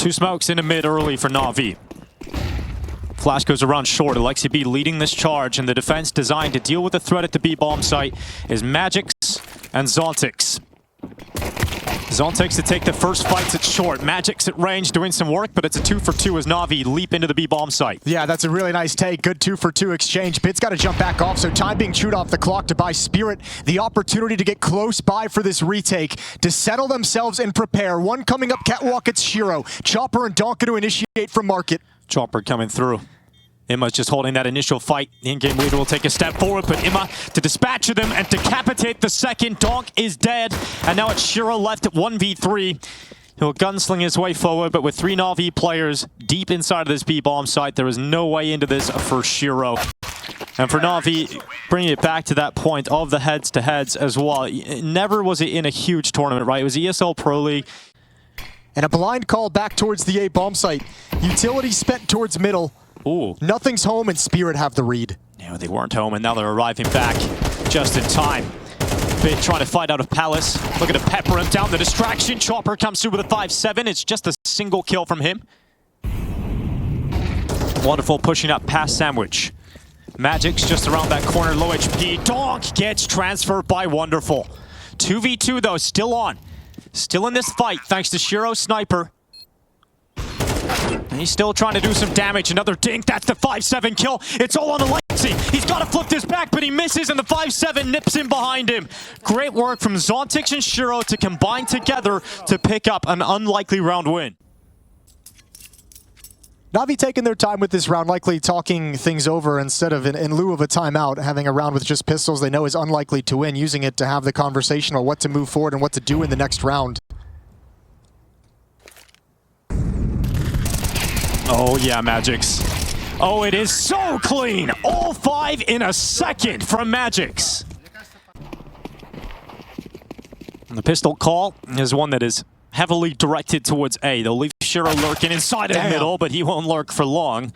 Two smokes in the mid early for NAVI. Flash goes around short. Alexi B leading this charge, and the defense designed to deal with the threat at the B bomb site is Magix and Zontix. Zontix to take the first fights at short. Magix at range doing some work, but it's a 2-for-2 as NAVI leap into the B bomb site. Yeah, that's a really nice take. Good 2-for-2 exchange. Bit's got to jump back off, so time being chewed off the clock to buy Spirit the opportunity to get close by for this retake, to settle themselves and prepare. One coming up catwalk, it's Shiro. Chopper and Donk to initiate from market. Chopper coming through. Imma's just holding that initial fight. The in-game leader will take a step forward, but Imma to dispatch of them and decapitate the second. Donk is dead, and now it's Shiro left at 1v3. He'll gunsling his way forward, but with 3 NAVI players deep inside of this B-bomb site, there is no way into this for Shiro. And for NAVI, bringing it back to that point of the heads-to-heads as well. Never was it in a huge tournament, right? It was ESL Pro League. And a blind call back towards the A bomb site. Utility spent towards middle. Ooh. Nothing's home, and Spirit have the read. Yeah, they weren't home, and now they're arriving back just in time. Bit trying to fight out of Palace. Looking to pepper him down. The distraction. Chopper comes through with a 5-7. It's just a single kill from him. Wonderful pushing up past Sandwich. Magic's just around that corner, low HP. Donk gets transferred by Wonderful. 2v2 though, still on. Still in this fight, thanks to Shiro's sniper. And he's still trying to do some damage. Another dink, that's the 5-7 kill. It's all on Alexi. He's got to flip this back, but he misses, and the 5-7 nips in behind him. Great work from Zontix and Shiro to combine together to pick up an unlikely round win. NAVI taking their time with this round, likely talking things over instead of, in lieu of a timeout, having a round with just pistols they know is unlikely to win, using it to have the conversation on what to move forward and what to do in the next round. Oh yeah, Magix. Oh, it is so clean! All 5 in a second from Magix. And the pistol call is one that is heavily directed towards A. They'll leave Shiro lurking inside of the middle, but he won't lurk for long.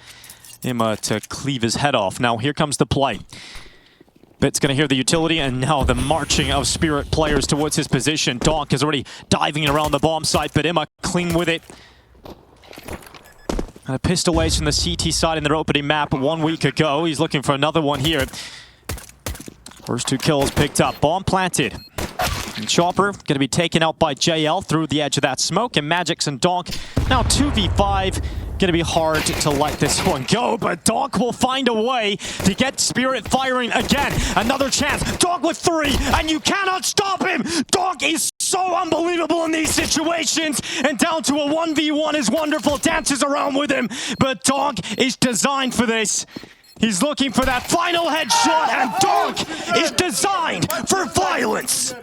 Imma to cleave his head off. Now here comes the play. Bit's gonna hear the utility, and now the marching of Spirit players towards his position. Donk is already diving around the bomb site, but Imma clean with it. And a pistol ace from the CT side in their opening map 1 week ago. He's looking for another one here. First 2 kills picked up. Bomb planted. And Chopper going to be taken out by JL through the edge of that smoke. And Magix and Donk now 2v5. Going to be hard to let this one go, but Donk will find a way to get Spirit firing again. Another chance. Donk with 3, and you cannot stop him. Donk is so unbelievable in these situations, and down to a 1v1 is Wonderful. Dances around with him, but Donk is designed for this. He's looking for that final headshot, and Donk is designed for violence.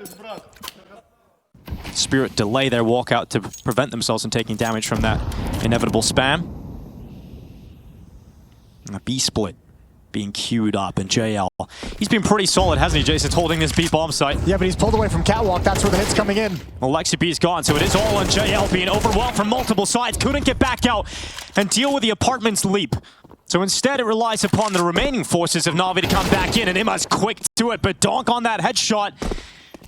Spirit delay their walkout to prevent themselves from taking damage from that inevitable spam. And a B split being queued up, and JL, he's been pretty solid, hasn't he, Jason's holding this B bomb site. Yeah, but he's pulled away from catwalk. That's where the hit's coming in. Well, Lexi B's gone, so it is all on JL, being overwhelmed from multiple sides. Couldn't get back out and deal with the apartment's leap. So instead, it relies upon the remaining forces of NAVI to come back in, and Imma's quick to it, but Donk on that headshot.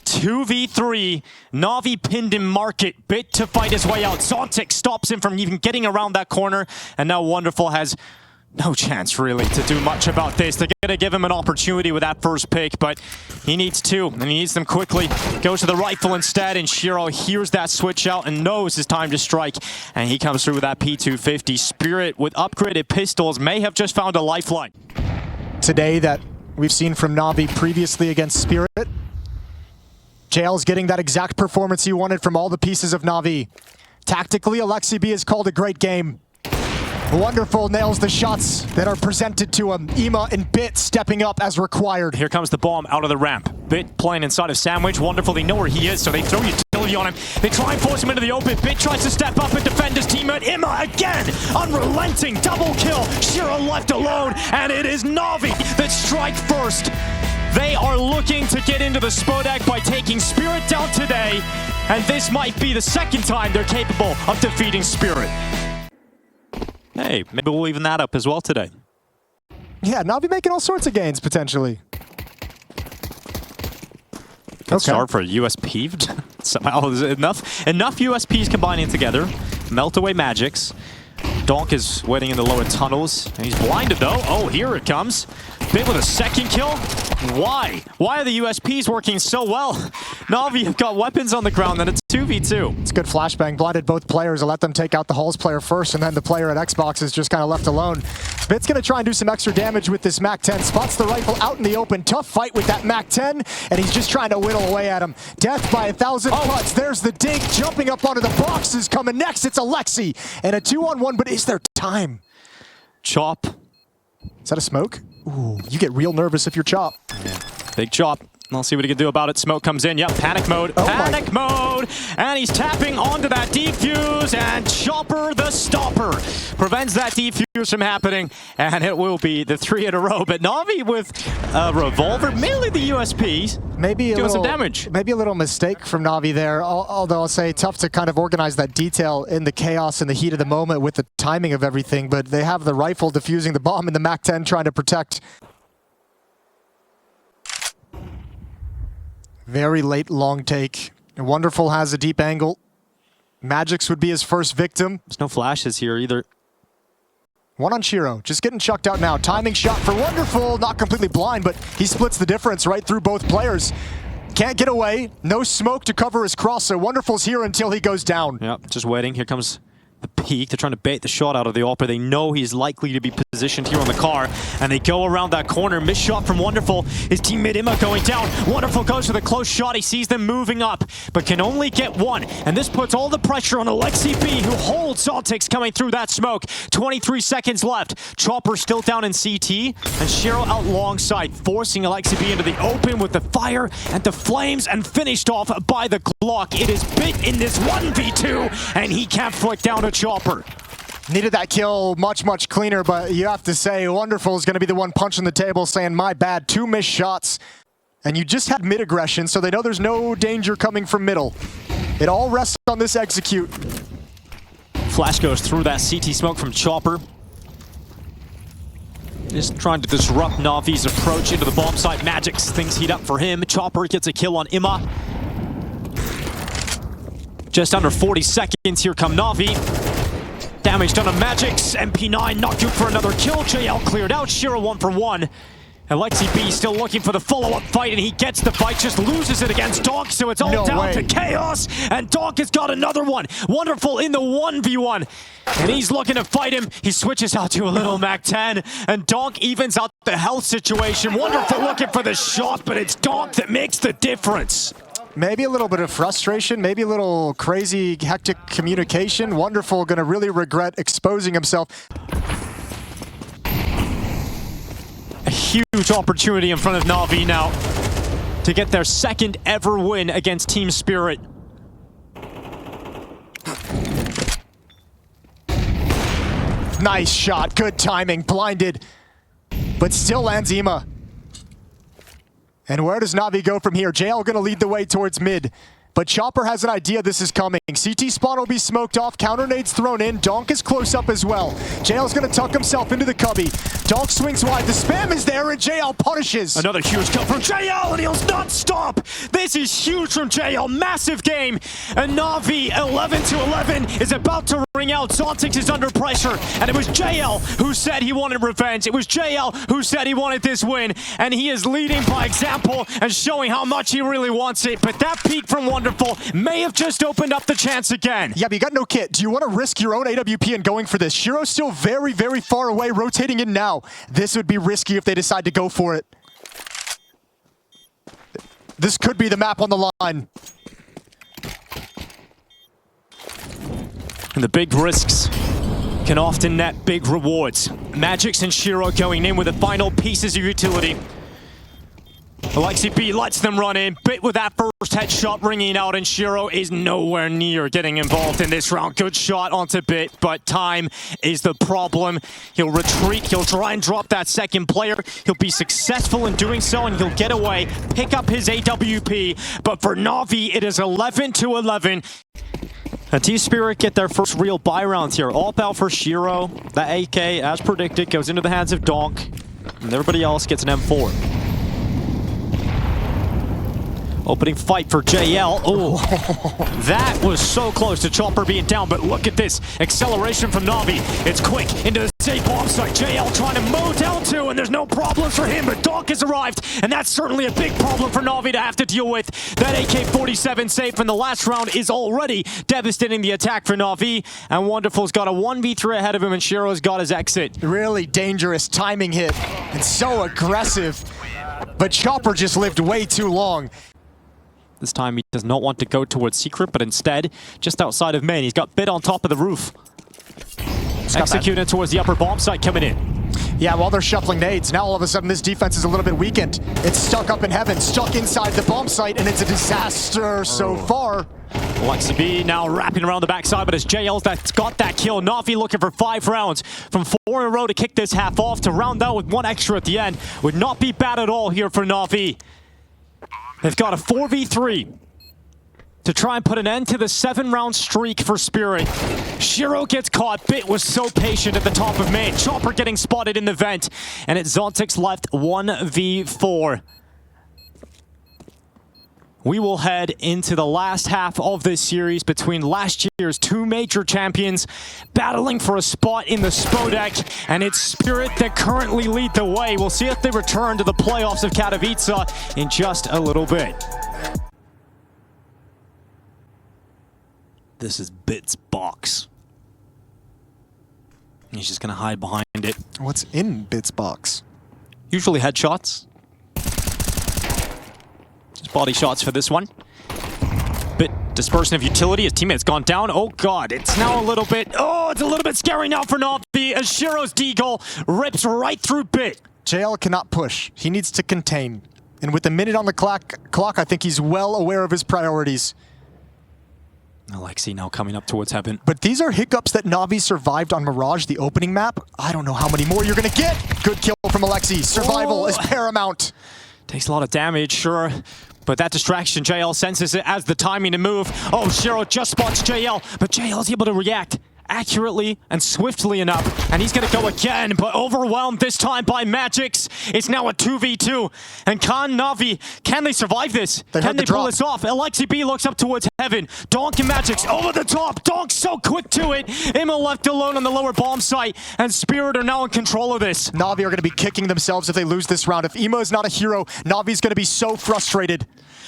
2v3, NAVI pinned him market, Bit to fight his way out. Zontix stops him from even getting around that corner, and now Wonderful has no chance really to do much about this. They're gonna give him an opportunity with that first pick, but he needs 2, and he needs them quickly. Goes to the rifle instead, and Shiro hears that switch out and knows it's time to strike, and he comes through with that P250. Spirit with upgraded pistols may have just found a lifeline. Today that we've seen from NAVI previously against Spirit. JL's getting that exact performance he wanted from all the pieces of NAVI. Tactically, Alexi B has called a great game. Wonderful nails the shots that are presented to him. Imma and Bit stepping up as required. Here comes the bomb out of the ramp. Bit playing inside of Sandwich. Wonderful, they know where he is, so they throw utility on him. They try and force him into the open. Bit tries to step up and defend his teammate. Imma again, unrelenting, double kill. Shiro left alone, and it is NAVI that strike first. They are looking to get into the Spodek by taking Spirit down today, and this might be the second time they're capable of defeating Spirit. Hey, maybe we'll even that up as well today. Yeah, NAVI making all sorts of gains, potentially. Good start for USP. Somehow there's enough USPs combining together. melt away magics. Donk is waiting in the lower tunnels. And he's blinded though. Oh, here it comes. Bit with a second kill. Why? Why are the USPs working so well? Navi have got weapons on the ground, and it's 2v2. It's good flashbang. Blinded both players and let them take out the Halls player first, and then the player at Xbox is just kind of left alone. Bit's going to try and do some extra damage with this MAC-10. Spots the rifle out in the open. Tough fight with that MAC-10, and he's just trying to whittle away at him. Death by 1,000 cuts. There's the dink. Jumping up onto the boxes. Coming next, it's Alexi. And a 2-on-1, but is there time? Chop. Is that a smoke? Ooh, you get real nervous if you're Chop. Yeah. Big Chop. I'll see what he can do about it. Smoke comes in. Yep, panic mode. Oh panic mode! And he's tapping onto that defuse, and Chopper the Stopper prevents that defuse from happening, and it will be the 3 in a row. But Navi with a revolver, mainly the USPs, maybe doing some damage. Maybe a little mistake from Navi there, although I'll say tough to kind of organize that detail in the chaos and the heat of the moment with the timing of everything, but they have the rifle defusing the bomb and the MAC-10 trying to protect. Very late long take. Wonderful has a deep angle. Magix would be his first victim. There's no flashes here either. One on Shiro, just getting chucked out now. Timing shot for Wonderful, not completely blind, but he splits the difference right through both players. Can't get away, no smoke to cover his cross, so Wonderful's here until he goes down. Yep, just waiting. Here comes the peak. They're trying to bait the shot out of the AWP. They know he's likely to be positioned here on the car, and they go around that corner. Missed shot from Wonderful. His teammate Imma going down. Wonderful goes for the close shot. He sees them moving up, but can only get one. And this puts all the pressure on Alexi B, who holds Saltix coming through that smoke. 23 seconds left. Chopper still down in CT, and Shiro out long side, forcing Alexi B into the open with the fire and the flames, and finished off by the Glock. It is Bit in this 1v2, and he can't flick down a Chopper. Needed that kill much, much cleaner, but you have to say Wonderful is going to be the one punching the table saying, my bad, 2 missed shots. And you just had mid-aggression, so they know there's no danger coming from middle. It all rests on this execute. Flash goes through that CT smoke from Chopper. Just trying to disrupt Navi's approach into the bomb site. Magix, things heat up for him. Chopper gets a kill on Imma. Just under 40 seconds, here come Navi. Damage done on Magix. MP9 knocked you for another kill. JL cleared out. Shiro 1 for 1. Alexi B still looking for the follow-up fight, and he gets the fight, just loses it against Donk, so it's all down to chaos, and Donk has got another one. Wonderful in the 1v1, and he's looking to fight him. He switches out to a little MAC-10, and Donk evens out the health situation. Wonderful looking for the shot, but it's Donk that makes the difference. Maybe a little bit of frustration, maybe a little crazy, hectic communication. Wonderful gonna really regret exposing himself. A huge opportunity in front of Navi now to get their second ever win against Team Spirit. Nice shot, good timing, blinded, but still lands Imma. And where does Navi go from here? JL gonna lead the way towards mid. But Chopper has an idea this is coming. CT spawn will be smoked off, counter nades thrown in. Donk is close up as well. JL's gonna tuck himself into the cubby. Donk swings wide, the spam is there, and JL punishes. Another huge kill from JL, and he'll not stop. This is huge from JL, massive game. And Navi, 11-11, is about to ring out. Saltix is under pressure, and it was JL who said he wanted revenge. It was JL who said he wanted this win, and he is leading by example and showing how much he really wants it. But that peak from Wonderful may have just opened up the chance again. Yeah, but you got no kit. Do you want to risk your own AWP and going for this? Shiro's still very, very far away, rotating in now. This would be risky if they decide to go for it. This could be the map on the line. And the big risks can often net big rewards. Magix and Shiro going in with the final pieces of utility. Alexi B lets them run in. Bit with that first headshot ringing out, and Shiro is nowhere near getting involved in this round. Good shot onto Bit, but time is the problem. He'll retreat. He'll try and drop that second player. He'll be successful in doing so, and he'll get away, pick up his AWP. But for Navi, it is 11-11. And Team Spirit get their first real buy round here. All out for Shiro. That AK, as predicted, goes into the hands of Donk, and everybody else gets an M4. Opening fight for JL. Oh, that was so close to Chopper being down, but look at this. Acceleration from Navi. It's quick into the safe bomb site. JL trying to mow down two, and there's no problem for him, but donk has arrived, and that's certainly a big problem for Navi to have to deal with. That AK-47 safe in the last round is already devastating the attack for Navi, and Wonderful's got a 1v3 ahead of him, and Shiro's got his exit. Really dangerous timing hit, and so aggressive, but Chopper just lived way too long. This time he does not want to go towards Secret, but instead, just outside of main, he's got Bit on top of the roof. Executing towards the upper bomb site coming in. Yeah, while they're shuffling nades, now all of a sudden this defense is a little bit weakened. It's stuck up in heaven, stuck inside the bomb site, and it's a disaster so far. Alexi now wrapping around the backside, but it's JL's that's got that kill. Navi looking for 5 rounds from 4 in a row to kick this half off, to round out with 1 extra at the end. Would not be bad at all here for Navi. They've got a 4v3 to try and put an end to the 7-round streak for Spirit. Shiro gets caught. Bit was so patient at the top of main. Chopper getting spotted in the vent. And it's Zontic's left 1v4. We will head into the last half of this series between last year's 2 major champions battling for a spot in the Spodek, and it's Spirit that currently lead the way. We'll see if they return to the playoffs of Katowice in just a little bit. This is Bit's box. He's just gonna hide behind it. What's in Bit's box? Usually headshots. Just body shots for this one. Bit dispersion of utility. His teammate's gone down. Oh god, it's now a little bit... Oh, it's a little bit scary now for Navi as Shiro's D-goal rips right through Bit. JL cannot push. He needs to contain. And with the minute on the clock, I think he's well aware of his priorities. Alexi now coming up towards heaven. But these are hiccups that Navi survived on Mirage, the opening map. I don't know how many more you're going to get. Good kill from Alexi. Survival is paramount. Takes a lot of damage, sure. But that distraction, JL senses it as the timing to move. Oh, Shiro just spots JL, but JL's able to react accurately and swiftly enough. And he's going to go again, but overwhelmed this time by Magix. It's now a 2v2. And Navi, can they survive this? Can they pull this off? Alexi B looks up towards heaven. Donk and Magix over the top. Donk so quick to it. Immo left alone on the lower bomb site. And Spirit are now in control of this. Navi are going to be kicking themselves if they lose this round. If Emo is not a hero, Navi's going to be so frustrated.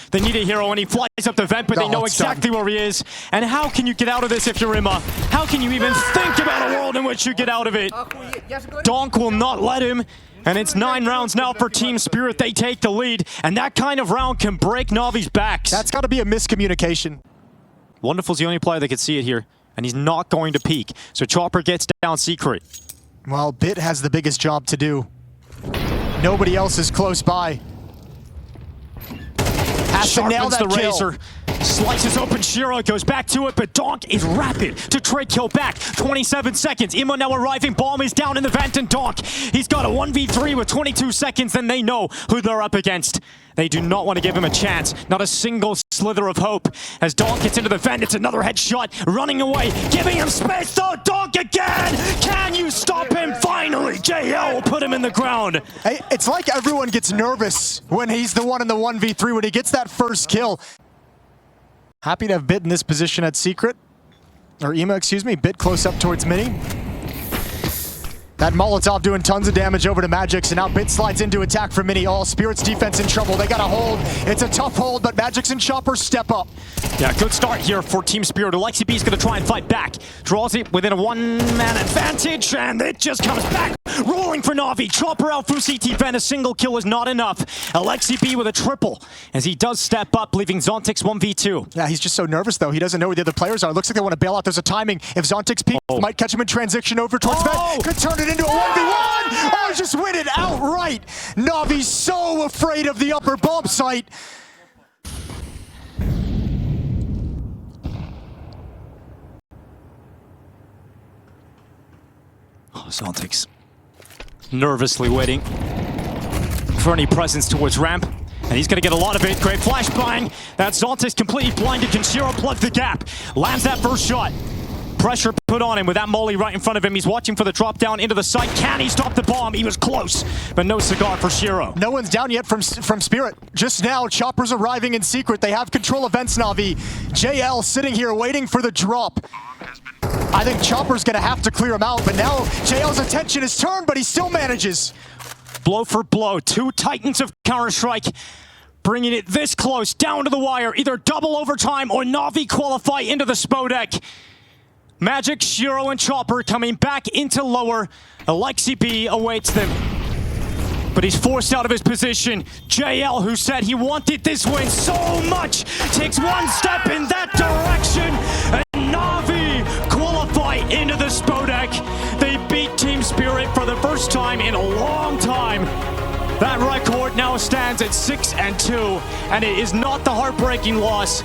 They need a hero, and he flies up the vent, but they know exactly where he is. And how can you get out of this if you're Imma? How can you even think about a world in which you get out of it? Donk will not let him, and it's 9 rounds now for Team Spirit. They take the lead, and that kind of round can break Navi's backs. That's got to be a miscommunication. Wonderful's the only player that can see it here, and he's not going to peek. So Chopper gets down Secret. Well, Bit has the biggest job to do. Nobody else is close by. Has to nail that kill. Razor. Slices open Shiro, goes back to it, but Donk is rapid to trade kill back. 27 seconds. Immo now arriving. Bomb is down in the vent, and Donk, he's got a 1v3 with 22 seconds, and they know who they're up against. They do not want to give him a chance. Not a single slither of hope. As Donk gets into the vent, it's another headshot. Running away, giving him space, though. Donk again! Can you stop him? Finally, JL will put him in the ground. Hey, it's like everyone gets nervous when he's the one in the 1v3, when he gets that first kill. Happy to have Bit in this position at Secret. Or Emo, excuse me. Bit close up towards Mini. That Molotov doing tons of damage over to Magix, and now Bit slides into attack for Mini. All Spirit's defense in trouble. They got a hold. It's a tough hold, but Magix and Chopper step up. Yeah, good start here for Team Spirit. Alexi B is going to try and fight back. Draws it within a 1-man advantage, and it just comes back. Rolling for Navi. Chopper out from CT vent. A single kill is not enough. Alexi B with a triple as he does step up, leaving Zontix 1v2. Yeah, he's just so nervous, though. He doesn't know where the other players are. Looks like they want to bail out. There's a timing. If Zontix peeks, might catch him in transition over towards vent. Could turn it into a 1v1. Oh, just win it outright. Navi's so afraid of the upper bomb site. Zontix nervously waiting for any presence towards ramp, and he's going to get a lot of it. Great flashbang. That Zontix completely blinded. Can Shiro plug the gap? Lands that first shot. Pressure put on him with that molly right in front of him. He's watching for the drop down into the site. Can he stop the bomb? He was close, but no cigar for Shiro. No one's down yet from Spirit. Just now, Chopper's arriving in secret. They have control of vents, Navi. JL sitting here waiting for the drop. I think Chopper's gonna have to clear him out, but now JL's attention is turned, but he still manages. Blow for blow, two titans of Counter-Strike bringing it this close, down to the wire. Either double overtime or Navi qualify into the Spodek. Magic, Shiro, and Chopper coming back into lower. Alexi B awaits them. But he's forced out of his position. JL, who said he wanted this win so much, takes one step in that direction. And Navi qualify into the Spodek. They beat Team Spirit for the first time in a long time. That record now stands at 6-2, and it is not the heartbreaking loss